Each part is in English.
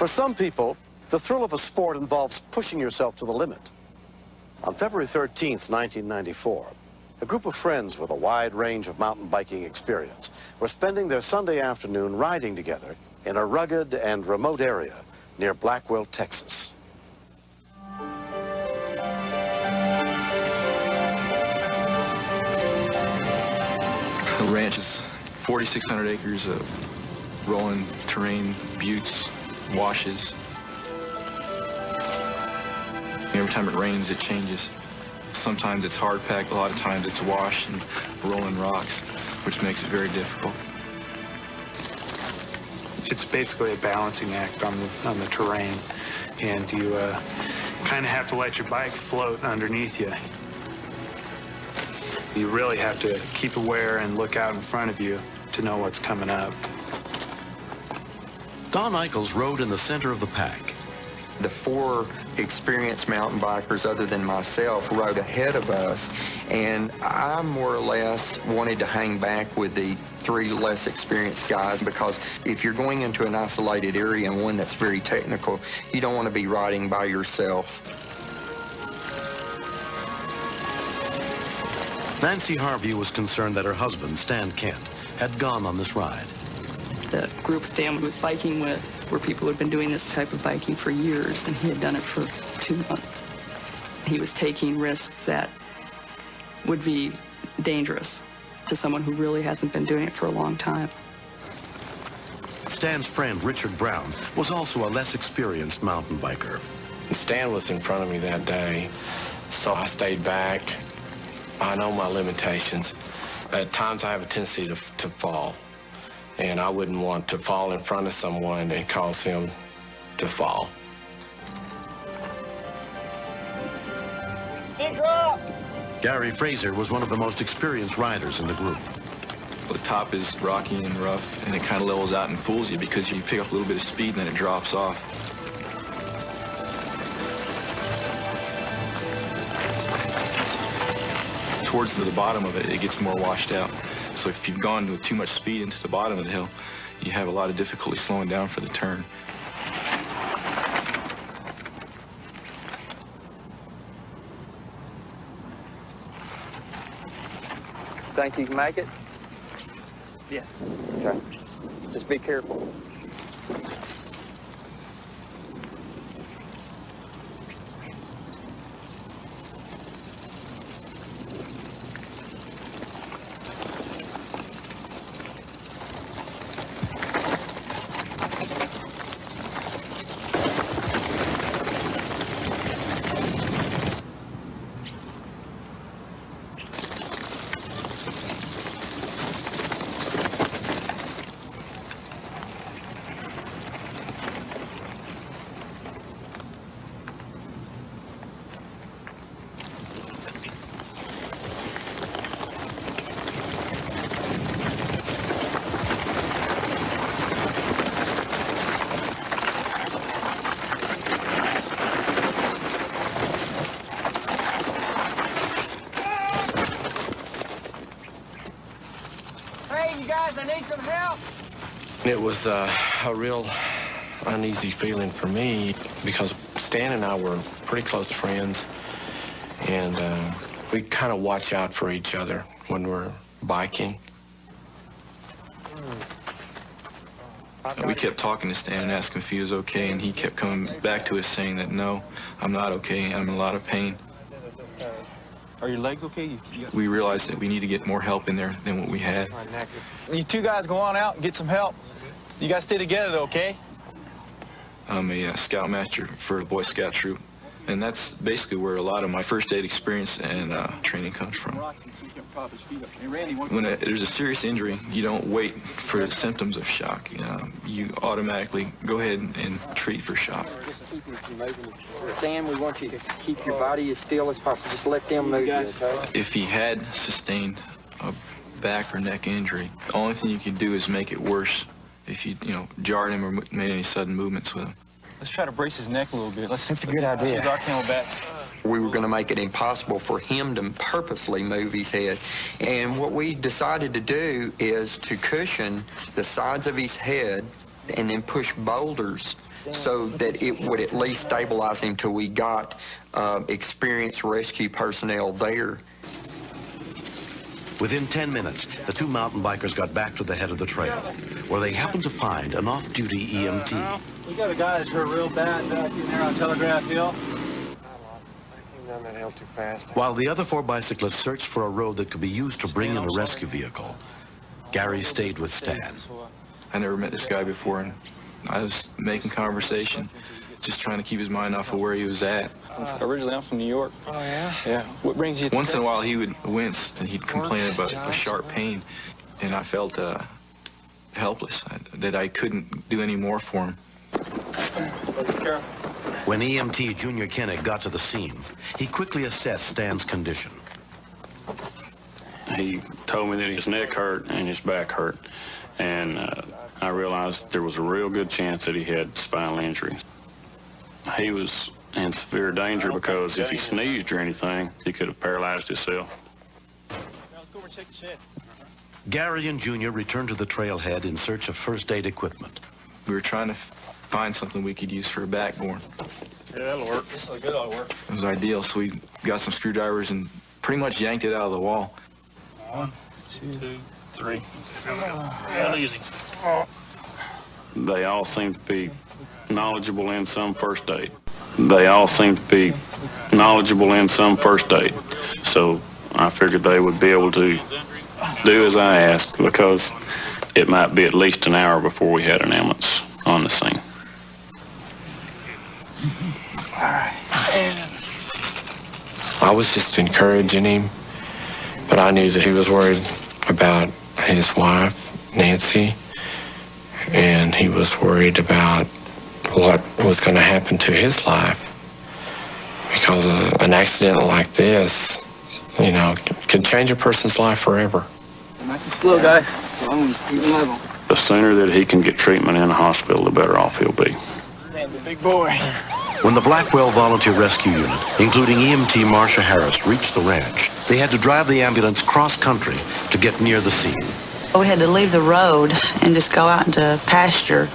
For some people, the thrill of a sport involves pushing yourself to the limit. On February 13th, 1994, a group of friends with a wide range of mountain biking experience were spending their Sunday afternoon riding together in a rugged and remote area near Blackwell, Texas. The ranch is 4,600 acres of rolling terrain, buttes, washes. Every time it rains, it changes. Sometimes it's hard packed, a lot of times it's wash and rolling rocks, which makes it very difficult. It's basically a balancing act on the terrain, and you kind of have to let your bike float underneath you. You really have to keep aware and look out in front of you to know what's coming up. Don Eichels rode in the center of the pack. The 4 experienced mountain bikers, other than myself, rode ahead of us, and I more or less wanted to hang back with the 3 less experienced guys, because if you're going into an isolated area and one that's very technical, you don't want to be riding by yourself. Nancy Harvey was concerned that her husband, Stan Kent, had gone on this ride. The group Stan was biking with were people who had been doing this type of biking for years, and he had done it for 2 months. He was taking risks that would be dangerous to someone who really hasn't been doing it for a long time. Stan's friend, Richard Brown, was also a less experienced mountain biker. Stan was in front of me that day, so I stayed back. I know my limitations. At times I have a tendency to fall, and I wouldn't want to fall in front of someone and cause him to fall. Gary Fraser was one of the most experienced riders in the group. The top is rocky and rough, and it kind of levels out and fools you because you pick up a little bit of speed and then it drops off. Towards the bottom of it, it gets more washed out. So if you've gone with too much speed into the bottom of the hill, you have a lot of difficulty slowing down for the turn. Think you can make it? Yeah. Okay. Just be careful. I need some help. It was a real uneasy feeling for me because Stan and I were pretty close friends, and we kind of watch out for each other when we're biking. We kept talking to Stan and asking if he was okay, and he kept coming back to us saying that, no, I'm not okay, I'm in a lot of pain. Are your legs okay? We realized that we need to get more help in there than what we had. You 2 guys go on out and get some help. You guys stay together, though, okay? I'm a scoutmaster for the Boy Scout troop, and that's basically where a lot of my first aid experience and training comes from. When there's a serious injury, you don't wait for the symptoms of shock. You automatically go ahead and treat for shock. Stan, we want you to keep your body as still as possible. Just let them move you, okay? If he had sustained a back or neck injury, the only thing you can do is make it worse if you jarred him or made any sudden movements with him. Let's try to brace his neck a little bit. That's a good idea. Use our camelbacks. We were going to make it impossible for him to purposely move his head. And what we decided to do is to cushion the sides of his head and then push boulders so that it would at least stabilize him till we got experienced rescue personnel there. Within 10 minutes, the two mountain bikers got back to the head of the trail, where they happened to find an off-duty EMT. We got a guy that's hurt real bad back in there on Telegraph Hill. I came down that hill too fast. While the other four bicyclists searched for a road that could be used to bring in a rescue vehicle, Gary stayed with Stan. I never met this guy before, and I was making conversation, just trying to keep his mind off of where he was at. Originally, I'm from New York. Oh, yeah? Yeah. What brings you to Once in a while, he would wince, and he'd complain about a sharp pain, and I felt helpless, that I couldn't do any more for him. When EMT Junior Kennick got to the scene, he quickly assessed Stan's condition. He told me that his neck hurt and his back hurt, and I realized there was a real good chance that he had spinal injury. He was in severe danger because if he sneezed or anything, he could have paralyzed himself. Let's go over and check the shed. Gary and Junior returned to the trailhead in search of first aid equipment. We were trying to find something we could use for a backboard. Yeah, that'll work. This will good, that'll work. It was ideal, so we got some screwdrivers and pretty much yanked it out of the wall. 1, 2, 3. Real easy. They all seem to be knowledgeable in some first aid. So I figured they would be able to do as I asked, because it might be at least an hour before we had an ambulance on the scene. I was just encouraging him, but I knew that he was worried about his wife, Nancy, and he was worried about what was going to happen to his life, because an accident like this, you know, can change a person's life forever. Nice and slow, guys. So I'm level. The sooner that he can get treatment in the hospital, the better off he'll be. Stand the big boy. When the Blackwell Volunteer Rescue Unit, including EMT Marcia Harris, reached the ranch, they had to drive the ambulance cross-country to get near the scene. We had to leave the road and just go out into pasture.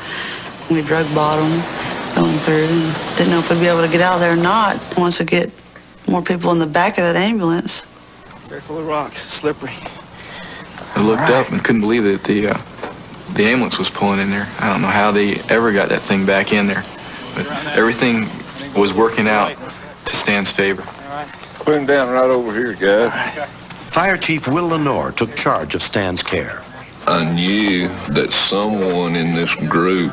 We drug bottom going through and didn't know if we'd be able to get out of there or not. Once we get more people in the back of that ambulance. Careful of rocks, slippery. I looked up and couldn't believe that the ambulance was pulling in there. I don't know how they ever got that thing back in there, but everything was working out to Stan's favor. Put him down right over here, guys. Fire Chief Will Lenore took charge of Stan's care. I knew that someone in this group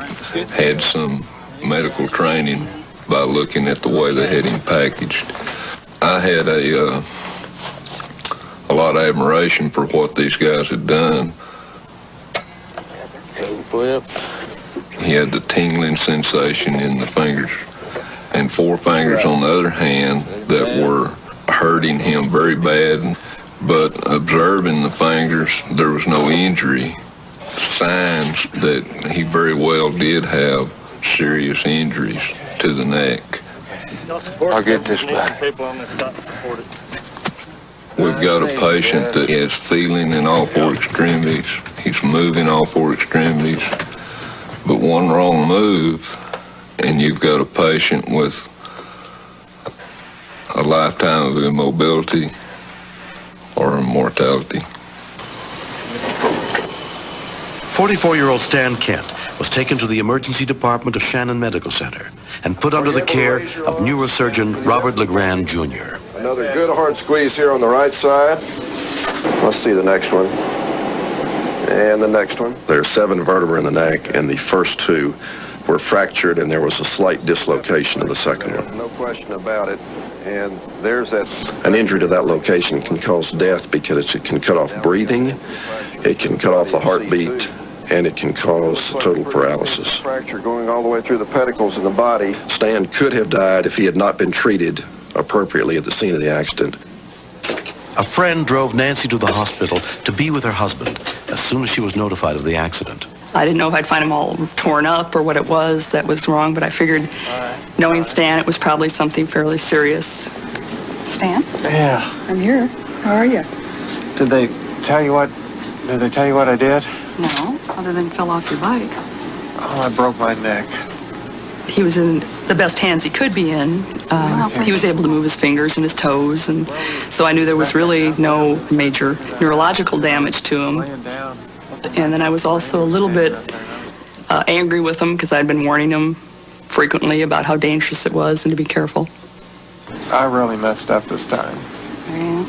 had some medical training by looking at the way they had him packaged. I had a lot of admiration for what these guys had done. He had the tingling sensation in the fingers, and 4 fingers on the other hand that were hurting him very bad. But observing the fingers, there was no injury, signs that he very well did have serious injuries to the neck. I'll get this back. We've got a patient that has feeling in all 4 extremities. He's moving all 4 extremities. But one wrong move, and you've got a patient with a lifetime of immobility or mortality. 44-year-old Stan Kent was taken to the emergency department of Shannon Medical Center and put under the care of neurosurgeon Robert LeGrand, Jr. Another good hard squeeze here on the right side. Let's see the next one. And the next one. There are 7 vertebrae in the neck, and the first 2 were fractured, and there was a slight dislocation of the second one. No question about it. And there's that. An injury to that location can cause death because it can cut off breathing, it can cut off the heartbeat, and it can cause total paralysis. Fracture going all the way through the pedicles in the body. Stan could have died if he had not been treated appropriately at the scene of the accident. A friend drove Nancy to the hospital to be with her husband as soon as she was notified of the accident. I didn't know if I'd find him all torn up or what it was that was wrong, but I figured, knowing Stan, it was probably something fairly serious. Stan? Yeah. I'm here. How are you? Did they tell you what I did? No, other than fell off your bike. Oh, I broke my neck. He was in the best hands he could be in. He was able to move his fingers and his toes, and so I knew there was really no major neurological damage to him. And then I was also a little bit angry with him because I'd been warning him frequently about how dangerous it was and to be careful. I really messed up this time. Yeah.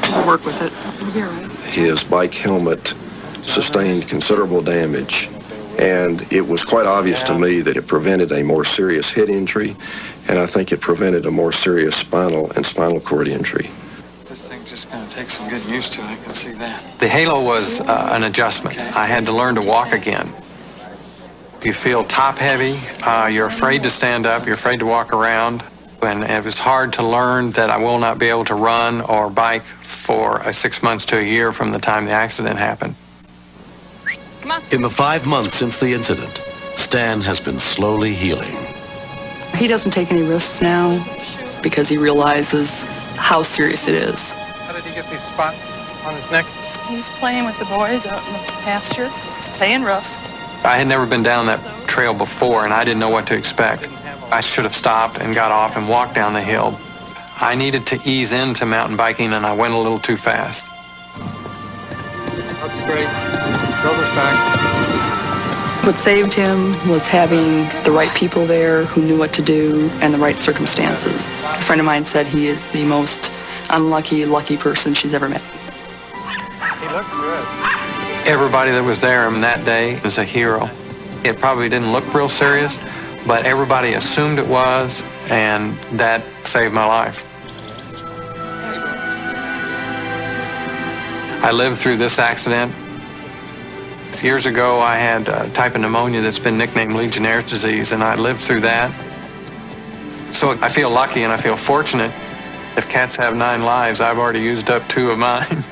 I'll work with it. It'll be all right. His bike helmet sustained considerable damage, and it was quite obvious to me that it prevented a more serious head injury, and I think it prevented a more serious spinal and spinal cord injury. This thing's just going to take some getting used to, I can see that. The halo was an adjustment. I had to learn to walk again. You feel top heavy, you're afraid to stand up, you're afraid to walk around, and it was hard to learn that I will not be able to run or bike for 6 months to a year from the time the accident happened. In the 5 months since the incident, Stan has been slowly healing. He doesn't take any risks now because he realizes how serious it is. How did he get these spots on his neck? He's playing with the boys out in the pasture, playing rough. I had never been down that trail before, and I didn't know what to expect. I should have stopped and got off and walked down the hill. I needed to ease into mountain biking, and I went a little too fast. Up straight, shoulders back. What saved him was having the right people there who knew what to do and the right circumstances. A friend of mine said he is the most unlucky, lucky person she's ever met. He looks good. Everybody that was there on that day was a hero. It probably didn't look real serious, but everybody assumed it was, and that saved my life. I lived through this accident. Years ago, I had a type of pneumonia that's been nicknamed Legionnaire's disease, and I lived through that. So I feel lucky and I feel fortunate. If cats have 9 lives, I've already used up 2 of mine.